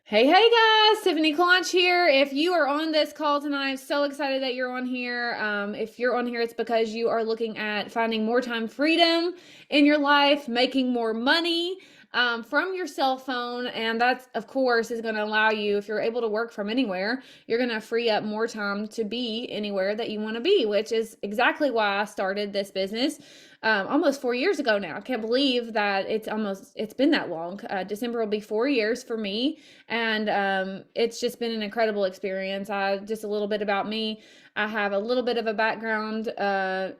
Hey, hey guys, Tiffany Clonch here. If you are on this call tonight, I'm so excited that you're on here. If you're on here, it's because you are looking at finding more time freedom in your life, making more money from your cell phone. And that's, of course, is going to allow you, if you're able to work from anywhere, you're going to free up more time to be anywhere that you want to be, which is exactly why I started this business almost 4 years ago now. I can't believe that it's been that long. December will be 4 years for me, and it's just been an incredible experience. Just a little bit about me. I have a little bit of a background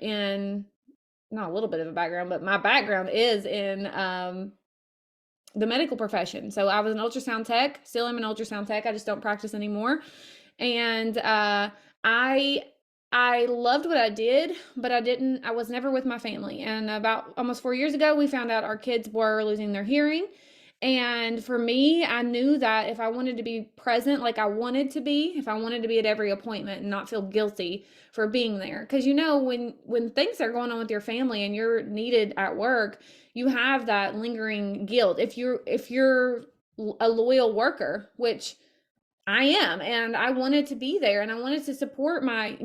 in not a little bit of a background, but my background is in the medical profession. So I was an ultrasound tech, still am an ultrasound tech. I just don't practice anymore. And I I loved what I did, but I was never with my family. And about almost 4 years ago, we found out our kids were losing their hearing. And for me, I knew that if I wanted to be present like I wanted to be, if I wanted to be at every appointment and not feel guilty for being there. Because when things are going on with your family and you're needed at work, you have that lingering guilt. If you're a loyal worker, which I am, and I wanted to be there and I wanted to support my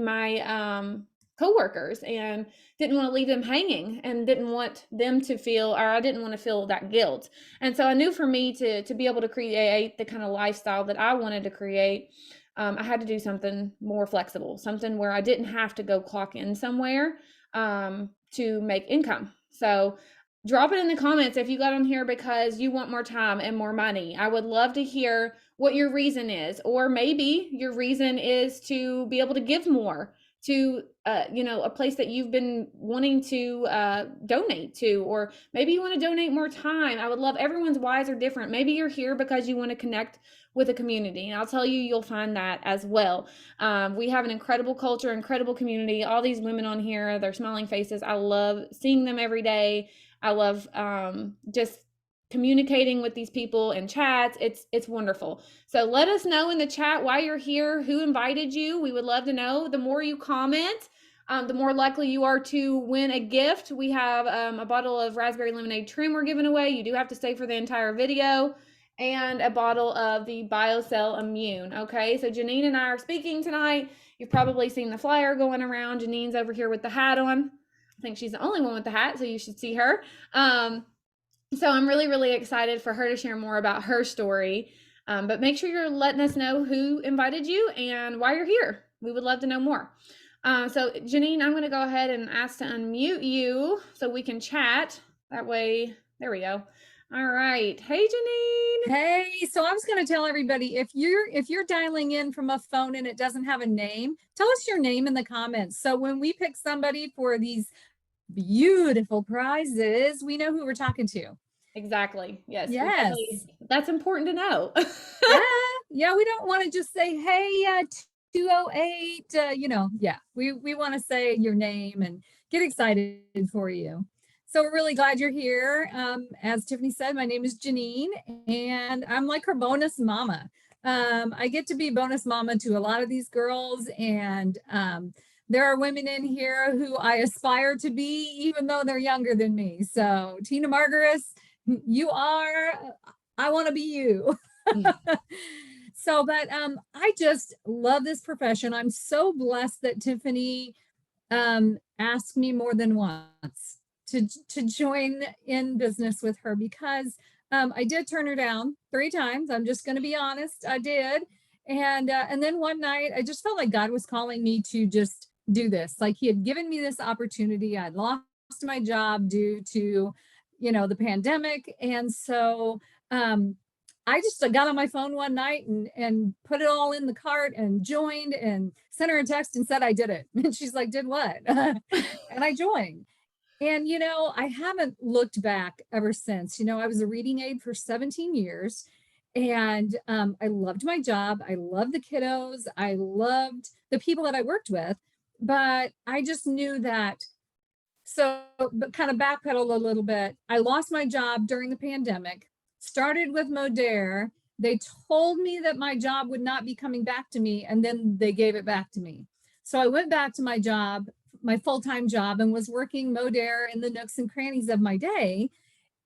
coworkers and didn't want to leave them hanging and didn't want them to feel, or I didn't want to feel that guilt. And so I knew for me to be able to create the kind of lifestyle that I wanted to create, I had to do something more flexible, something where I didn't have to go clock in somewhere to make income. So drop it in the comments if you got on here because you want more time and more money. I would love to hear what your reason is, or maybe your reason is to be able to give more to a place that you've been wanting to donate to, or maybe you want to donate more time. I would love, everyone's whys are different. Maybe you're here because you want to connect with a community, and I'll tell you, you'll find that as well. We have an incredible culture, incredible community. All these women on here, they're smiling faces. I love seeing them every day. I love just communicating with these people in chats. It's wonderful. So let us know in the chat why you're here, who invited you. We would love to know. The more you comment, the more likely you are to win a gift. We have a bottle of raspberry lemonade trim we're giving away. You do have to stay for the entire video. And a bottle of the BioCell Immune. Okay, so Janine and I are speaking tonight. You've probably seen the flyer going around. Janine's over here with the hat on. I think she's the only one with the hat, so you should see her. So I'm really, really excited for her to share more about her story. But make sure you're letting us know who invited you and why you're here. We would love to know more. So Janine, I'm going to go ahead and ask to unmute you so we can chat. That way, there we go. All right. Hey, Janine. Hey, so I was going to tell everybody, if you're dialing in from a phone and it doesn't have a name, tell us your name in the comments. So when we pick somebody for these beautiful prizes, we know who we're talking to. Exactly. Yes. Yes. That's important to know. Yeah. Yeah. We don't want to just say, hey, 208, yeah, we want to say your name and get excited for you. So we're really glad you're here. As Tiffany said, my name is Janine and I'm like her bonus mama. I get to be bonus mama to a lot of these girls, and there are women in here who I aspire to be, even though they're younger than me. So Tina Margaris, you are, I want to be you. So, but I just love this profession. I'm so blessed that Tiffany asked me more than once to join in business with her, because I did turn her down 3 times. I'm just going to be honest. I did. And then one night I just felt like God was calling me to just do this. Like he had given me this opportunity. I'd lost my job due to, the pandemic. And so I just got on my phone one night and put it all in the cart and joined and sent her a text and said I did it. And she's like, did what? And I joined. And, I haven't looked back ever since. I was a reading aide for 17 years, and I loved my job. I loved the kiddos. I loved the people that I worked with. But I just knew that. So, but kind of backpedal a little bit. I lost my job during the pandemic, started with Modere. They told me that my job would not be coming back to me, and then they gave it back to me. So I went back to my job, my full-time job, and was working Modere in the nooks and crannies of my day.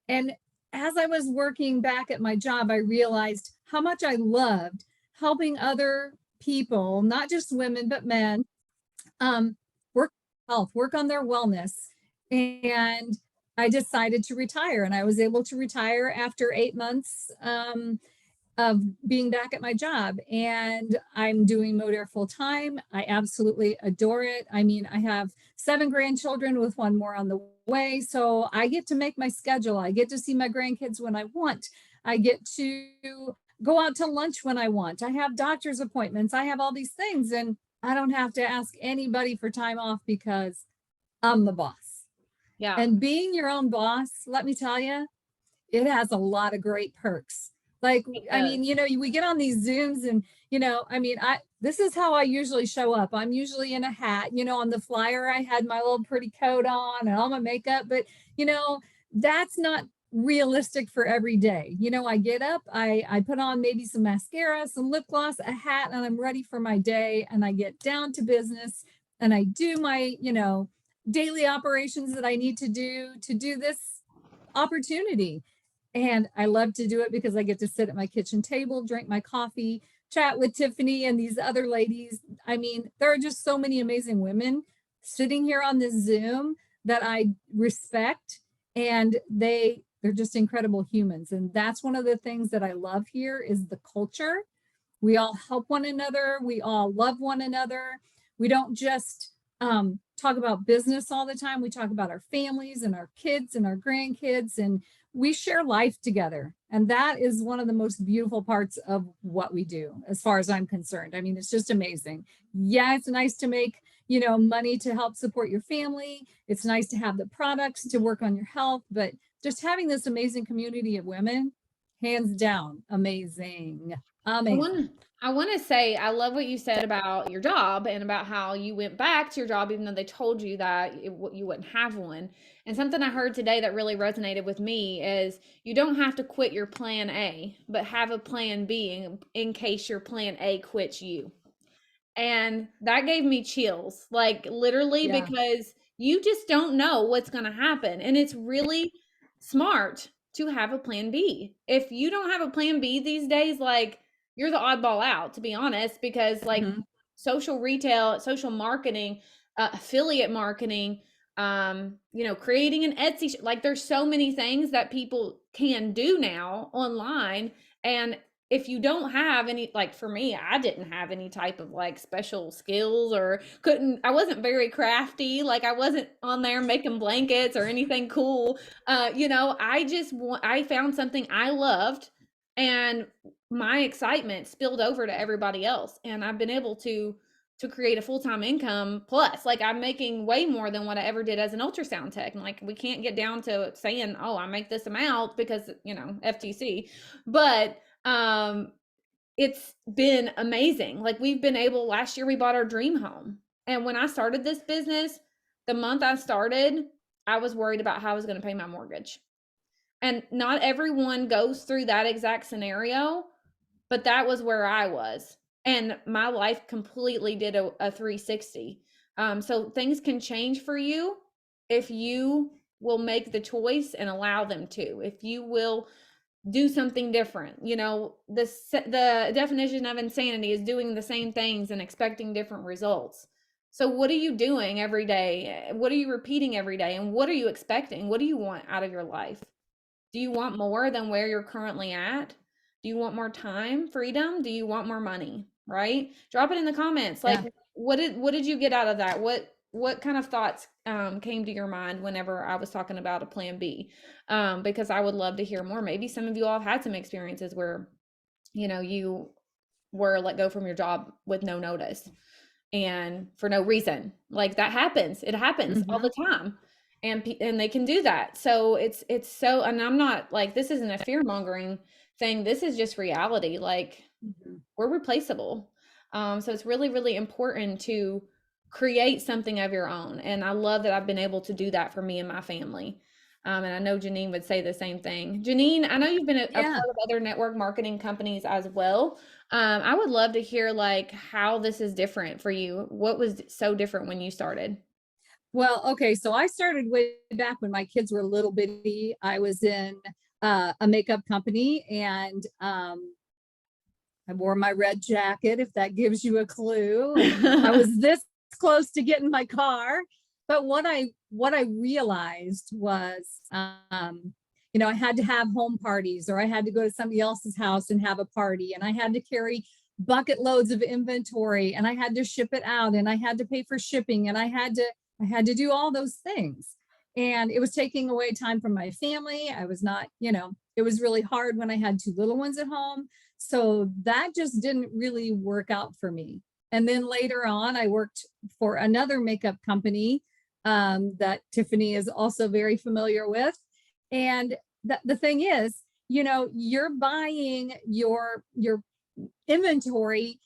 And as I was working back at my job, I realized how much I loved helping other people, not just women, but men, work health, work on their wellness. And I decided to retire, and I was able to retire after 8 months of being back at my job. And I'm doing Modere full time. I absolutely adore it. I mean, I have 7 grandchildren with one more on the way. So I get to make my schedule. I get to see my grandkids when I want. I get to go out to lunch when I want. I have doctor's appointments. I have all these things. And I don't have to ask anybody for time off because I'm the boss. Yeah. And being your own boss, let me tell you, it has a lot of great perks. Like, I mean, you know, we get on these Zooms and, you know, I mean, this is how I usually show up. I'm usually in a hat, you know, on the flyer, I had my little pretty coat on and all my makeup, but, you know, that's not realistic for every day. You know, I get up, I put on maybe some mascara, some lip gloss, a hat, and I'm ready for my day. And I get down to business and I do my, you know, daily operations that I need to do this opportunity. And I love to do it because I get to sit at my kitchen table, drink my coffee, chat with Tiffany and these other ladies. I mean, there are just so many amazing women sitting here on this Zoom that I respect, and they're just incredible humans. And that's one of the things that I love here is the culture. We all help one another. We all love one another. We don't just talk about business all the time. We talk about our families and our kids and our grandkids, and we share life together. And that is one of the most beautiful parts of what we do, as far as I'm concerned. I mean, it's just amazing. Yeah, it's nice to make, you know, money to help support your family. It's nice to have the products to work on your health, but just having this amazing community of women, hands down, amazing. Amazing. I want to say I love what you said about your job and about how you went back to your job even though they told you that you wouldn't have one. And something I heard today that really resonated with me is you don't have to quit your plan A, but have a plan B in case your plan A quits you. And that gave me chills, like literally, Yeah. because you just don't know what's going to happen. And it's really smart to have a plan B. If you don't have a plan B these days, like you're the oddball out, to be honest, because like social retail, social marketing, affiliate marketing, you know, creating an Etsy, like there's so many things that people can do now online. And if you don't have any, like for me, I didn't have any type of like special skills or I wasn't very crafty. Like I wasn't on there making blankets or anything cool. You know, I found something I loved and my excitement spilled over to everybody else. And I've been able to create a full-time income plus like I'm making way more than what I ever did as an ultrasound tech. And like we can't get down to saying, oh, I make this amount because, you know, FTC. But it's been amazing. Like we've been able, last year we bought our dream home. And when I started this business, the month I started, I was worried about how I was going to pay my mortgage. And not everyone goes through that exact scenario, but that was where I was. And my life completely did a 360. So things can change for you if you will make the choice and allow them to. If you will do something different. You know, the definition of insanity is doing the same things and expecting different results. So what are you doing every day? What are you repeating every day? And what are you expecting? What do you want out of your life? Do you want more than where you're currently at? Do you want more time, freedom? Do you want more money? Right? Drop it in the comments. Like, what did you get out of that? What kind of thoughts came to your mind whenever I was talking about a plan B? Because I would love to hear more. Maybe some of you all have had some experiences where, you know, you were let go from your job with no notice and for no reason. Like that happens. It happens all the time. And they can do that. So it's so, and I'm not like, this isn't a fear mongering thing. This is just reality. Like we're replaceable. So it's really, really important to create something of your own. And I love that I've been able to do that for me and my family. And I know Janine would say the same thing. Janine, I know you've been a part of other network marketing companies as well. I would love to hear like how this is different for you. What was so different when you started? Well, okay, so I started way back when my kids were little bitty. I was in a makeup company, and I wore my red jacket, if that gives you a clue. And I was this close to getting my car. But what I realized was, I had to have home parties, or I had to go to somebody else's house and have a party, and I had to carry bucket loads of inventory, and I had to ship it out, and I had to pay for shipping, and I had to do all those things. And it was taking away time from my family. I was not, it was really hard when I had two little ones at home. So that just didn't really work out for me. And then later on, I worked for another makeup company that Tiffany is also very familiar with. And the thing is, you're buying your inventory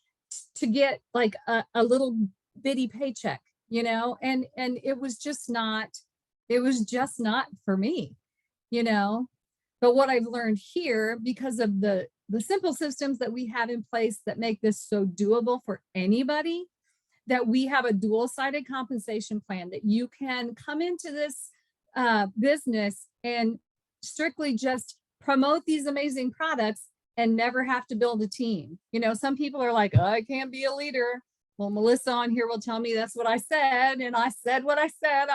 to get like a little bitty paycheck, and it was just not for me, you know. But what I've learned here, because of the simple systems that we have in place that make this so doable for anybody, that we have a dual-sided compensation plan, that you can come into this business and strictly just promote these amazing products and never have to build a team. Some people are like, oh, I can't be a leader. Well, Melissa on here will tell me that's what I said. And I said what I said.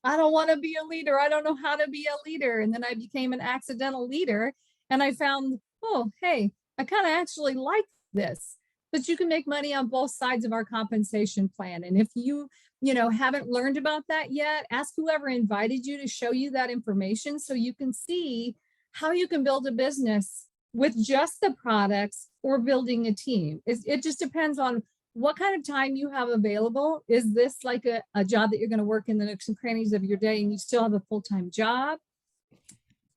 I don't want to be a leader. I don't know how to be a leader. And then I became an accidental leader. And I found, oh, hey, I kind of actually like this. But you can make money on both sides of our compensation plan. And if you haven't learned about that yet, ask whoever invited you to show you that information, so you can see how you can build a business with just the products or building a team. It just depends on what kind of time you have available. Is this like a job that you're going to work in the nooks and crannies of your day and you still have a full-time job?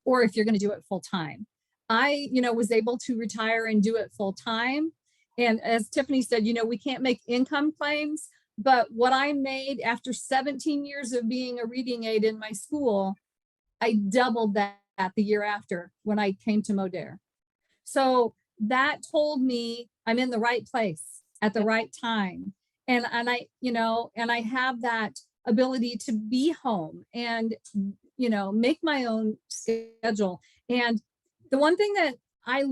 Or if you're going to do it full-time. I, was able to retire and do it full-time. And as Tiffany said, we can't make income claims, but what I made after 17 years of being a reading aide in my school, I doubled that the year after when I came to Modere. So that told me I'm in the right place at the right time. And I have that ability to be home and, make my own schedule. And the one thing that I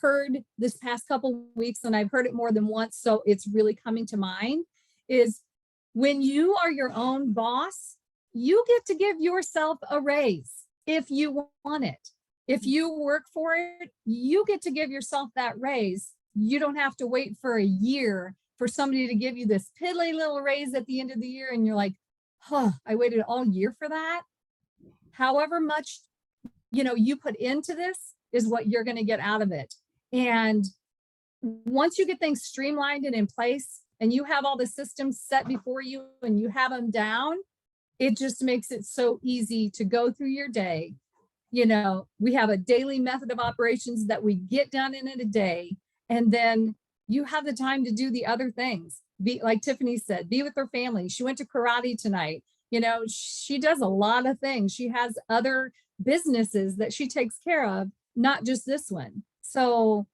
heard this past couple weeks, and I've heard it more than once, so it's really coming to mind, is when you are your own boss, you get to give yourself a raise if you want it. If you work for it, you get to give yourself that raise. You don't have to wait for a year for somebody to give you this piddly little raise at the end of the year. And you're like, huh, I waited all year for that. However much, you put into this is what you're going to get out of it. And once you get things streamlined and in place, and you have all the systems set before you and you have them down, it just makes it so easy to go through your day. We have a daily method of operations that we get done in a day. And then you have the time to do the other things. Be like Tiffany said, be with her family. She went to karate tonight. She does a lot of things. She has other businesses that she takes care of, not just this one. So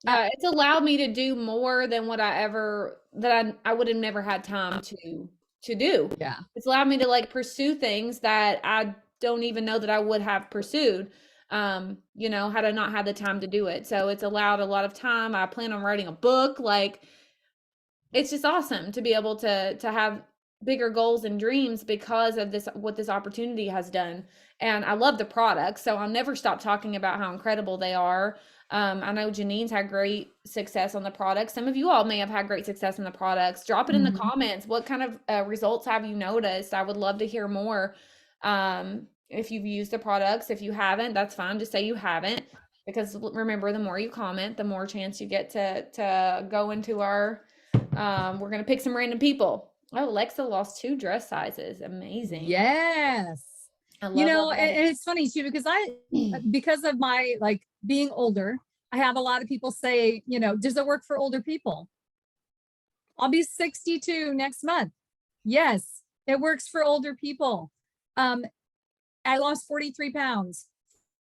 it's allowed me to do more than what I would have never had time to do. Yeah. It's allowed me to pursue things that I don't even know that I would have pursued, had I not had the time to do it. So it's allowed a lot of time. I plan on writing a book. It's just awesome to be able to have bigger goals and dreams because of what this opportunity has done. And I love the products, so I'll never stop talking about how incredible they are. I know Janine's had great success on the products. Some of you all may have had great success in the products. Drop it in the comments. What kind of results have you noticed? I would love to hear more. If you've used the products. If you haven't, that's fine. Just say you haven't, because remember, the more you comment, the more chance you get to go into our, we're going to pick some random people. Oh, Alexa lost 2 dress sizes. Amazing. Yes. I love and it's funny too, because of my being older, I have a lot of people say, does it work for older people? I'll be 62 next month. Yes, it works for older people. I lost 43 pounds,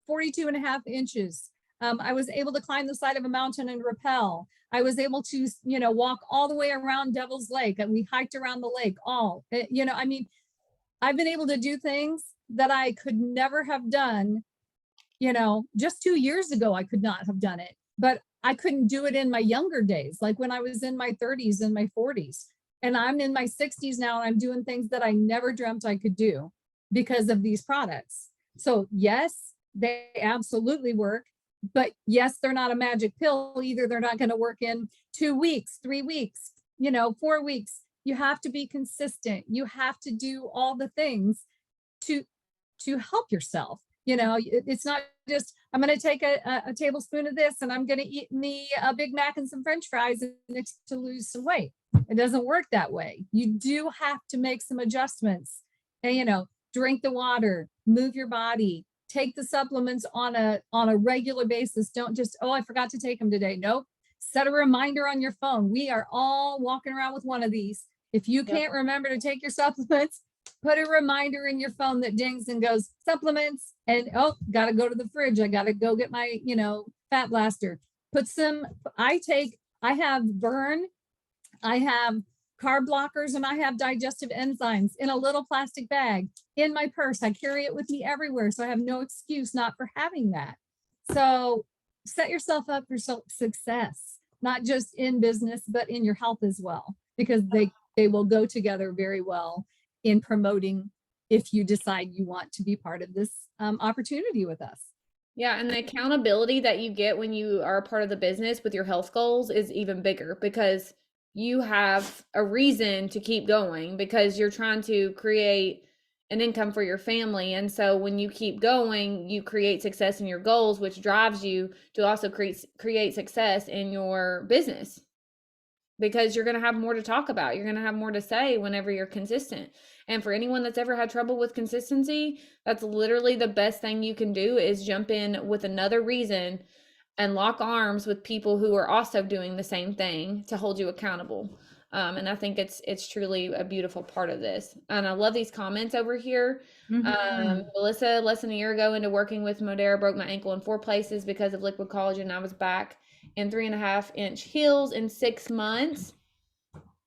42 and a half inches. I was able to climb the side of a mountain and rappel. I was able to, walk all the way around Devil's Lake, and we hiked around the lake I've been able to do things that I could never have done You know, just 2 years ago, I could not have done it, but I couldn't do it in my younger days, like when I was in my 30s and my 40s. And I'm in my 60s now, and I'm doing things that I never dreamt I could do because of these products. So, yes, they absolutely work. But yes, they're not a magic pill either. They're not going to work in 2 weeks, 3 weeks, 4 weeks. You have to be consistent. You have to do all the things to help yourself. It's not just I'm going to take a tablespoon of this and I'm going to eat me a Big Mac and some French fries to lose some weight. It doesn't work that way. You do have to make some adjustments and, drink the water, move your body, take the supplements on a regular basis. Don't just, oh, I forgot to take them today. Nope. Set a reminder on your phone. We are all walking around with one of these. If you can't remember to take your supplements, put a reminder in your phone that dings and goes supplements, and oh, gotta go to the fridge. I gotta go get my, fat blaster. I have Burn, I have carb blockers, and I have digestive enzymes in a little plastic bag in my purse. I carry it with me everywhere. So I have no excuse not for having that. So set yourself up for success, not just in business, but in your health as well, because they will go together very well in promoting if you decide you want to be part of this opportunity with us. Yeah, and the accountability that you get when you are a part of the business with your health goals is even bigger because you have a reason to keep going because you're trying to create an income for your family. And so when you keep going, you create success in your goals, which drives you to also create success in your business because you're going to have more to talk about. You're going to have more to say whenever you're consistent. And for anyone that's ever had trouble with consistency, that's literally the best thing you can do is jump in with another reason and lock arms with people who are also doing the same thing to hold you accountable. And I think it's truly a beautiful part of this. And I love these comments over here. Melissa, less than a year ago into working with Modera, broke my ankle in 4 places because of liquid collagen. I was back in 3.5-inch heels in 6 months.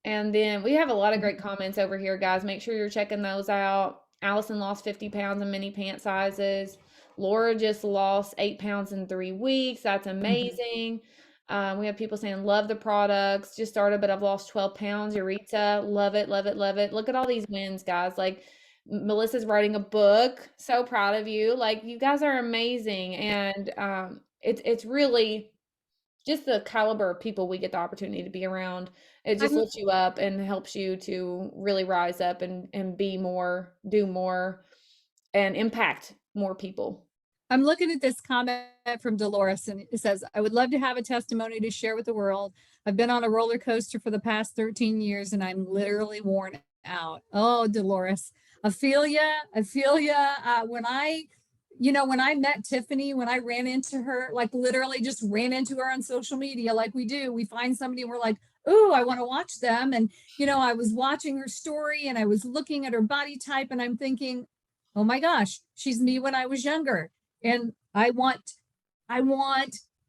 And then we have a lot of great comments over here, guys. Make sure you're checking those out. Allison lost 50 pounds in mini pant sizes. Laura just lost 8 pounds in 3 weeks. That's amazing. We have people saying, love the products. Just started, but I've lost 12 pounds. Eureka, love it, love it, love it. Look at all these wins, guys. Like Melissa's writing a book. So proud of you. Like you guys are amazing. And it's really just the caliber of people we get the opportunity to be around. It just lifts you up and helps you to really rise up and be more, do more, and impact more people. I'm looking at this comment from Dolores, and it says, I would love to have a testimony to share with the world. I've been on a roller coaster for the past 13 years and I'm literally worn out. Oh, Dolores, I feel ya. When I met Tiffany, when I ran into her, like literally just ran into her on social media, like we do, we find somebody and we're like, oh, I want to watch them. And, I was watching her story and I was looking at her body type and I'm thinking, oh my gosh, she's me when I was younger. And I want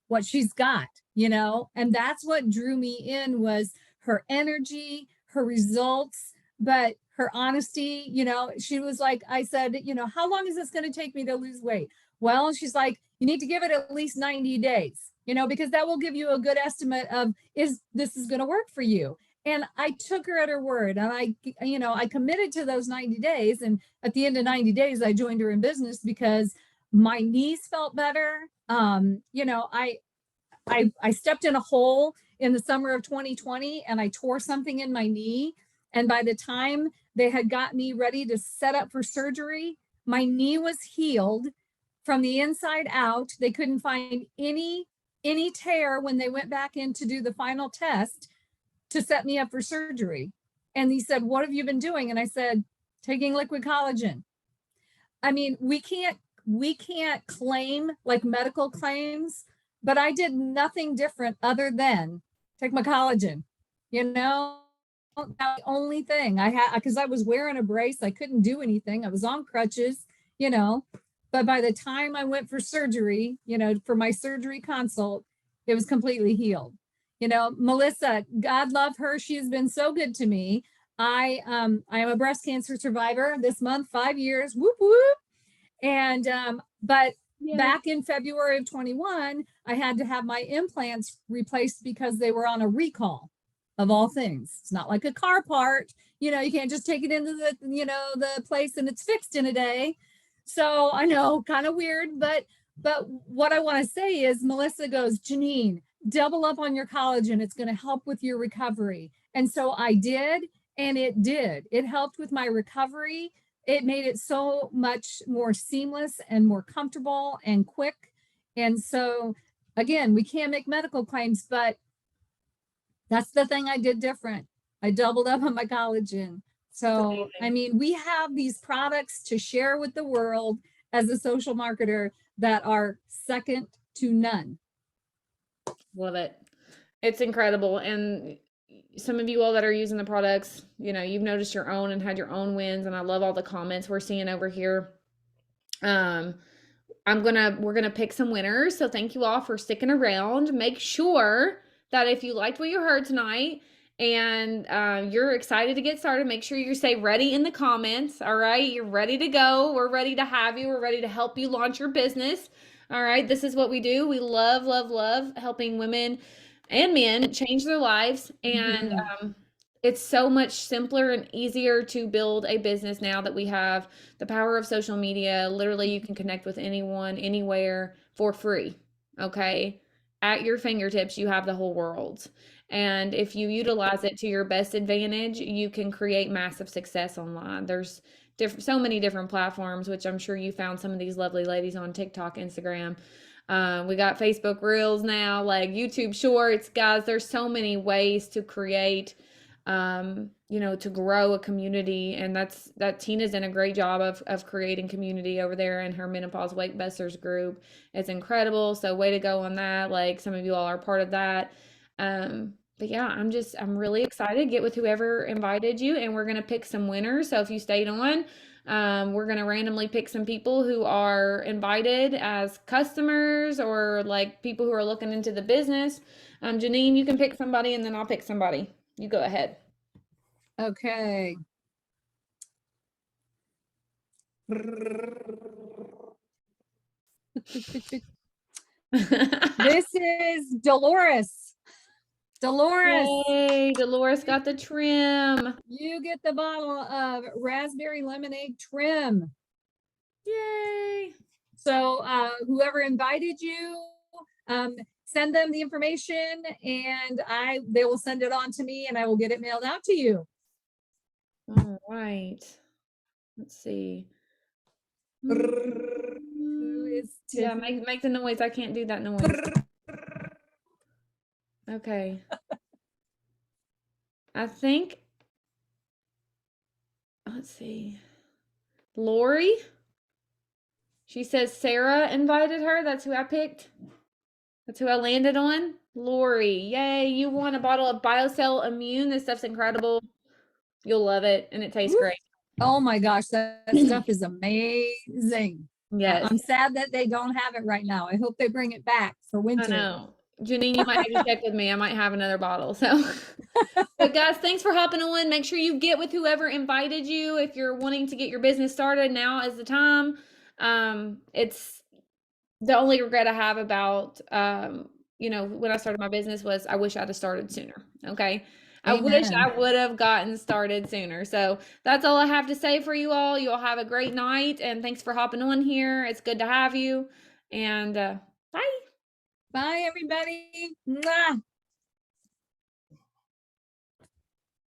what she's got, and that's what drew me in was her energy, her results, but her honesty. She was like, I said, how long is this going to take me to lose weight? Well, she's like, you need to give it at least 90 days, because that will give you a good estimate of this is going to work for you. And I took her at her word and I committed to those 90 days. And at the end of 90 days, I joined her in business because my knees felt better. I stepped in a hole in the summer of 2020 and I tore something in my knee. And by the time they had got me ready to set up for surgery, my knee was healed from the inside out. They couldn't find any tear when they went back in to do the final test to set me up for surgery. And he said, what have you been doing? And I said, taking liquid collagen. I mean, we can't claim like medical claims, but I did nothing different other than take my collagen, the only thing I had, because I was wearing a brace, I couldn't do anything. I was on crutches, but by the time I went for surgery, for my surgery consult, it was completely healed. Melissa, God love her. She has been so good to me. I am a breast cancer survivor this month, 5 years, whoop, whoop. And, but back in February of 21, I had to have my implants replaced because they were on a recall of all things. It's not like a car part. You know, you can't just take it into the, the place and it's fixed in a day. So I know, kind of weird, but what I want to say is Melissa goes, Janine, double up on your collagen. It's going to help with your recovery. And so I did, and it did. It helped with my recovery. It made it so much more seamless and more comfortable and quick. And so again, we can't make medical claims, but that's the thing I did different. I doubled up on my collagen. So, I mean, we have these products to share with the world as a social marketer that are second to none. Love it. It's incredible. And some of you all that are using the products, you've noticed your own and had your own wins. And I love all the comments we're seeing over here. We're gonna pick some winners. So thank you all for sticking around. Make sure that if you liked what you heard tonight and you're excited to get started, make sure you say ready in the comments. All right, you're ready to go. We're ready to have you. We're ready to help you launch your business. All right, this is what we do. We love, love, love helping women and men change their lives. And it's so much simpler and easier to build a business now that we have the power of social media. Literally, you can connect with anyone, anywhere for free. Okay. At your fingertips, you have the whole world. And if you utilize it to your best advantage, you can create massive success online. There's so many different platforms, which I'm sure you found some of these lovely ladies on TikTok, Instagram. We got Facebook Reels now, like YouTube Shorts. Guys, there's so many ways to create to grow a community. And that Tina's done a great job of creating community over there in her Menopause Weight Busters group. It's incredible. So way to go on that. Like some of you all are part of that. But yeah, I'm really excited. Get with whoever invited you, and we're going to pick some winners. So if you stayed on, we're going to randomly pick some people who are invited as customers or like people who are looking into the business. Janine, you can pick somebody and then I'll pick somebody. You go ahead. Okay. This is Dolores. Dolores. Yay, Dolores got the trim. You get the bottle of raspberry lemonade trim. Yay. So whoever invited you, send them the information and they will send it on to me and I will get it mailed out to you. All right. Let's see. Who is yeah, make the noise. I can't do that noise. Okay. I think, let's see. Lori. She says Sarah invited her. That's who I picked. That's who I landed on. Lori. Yay. You won a bottle of BioCell Immune. This stuff's incredible. You'll love it. And it tastes great. Oh my gosh. That stuff is amazing. Yes. I'm sad that they don't have it right now. I hope they bring it back for winter. I know. Janine, you might have to check with me. I might have another bottle. So, but guys, thanks for hopping on. Make sure you get with whoever invited you. If you're wanting to get your business started, now is the time. It's the only regret I have about, when I started my business was I wish I'd have started sooner. Okay. Amen. I wish I would have gotten started sooner. So that's all I have to say for you all. You all have a great night and thanks for hopping on here. It's good to have you and, bye. Bye everybody. Mwah.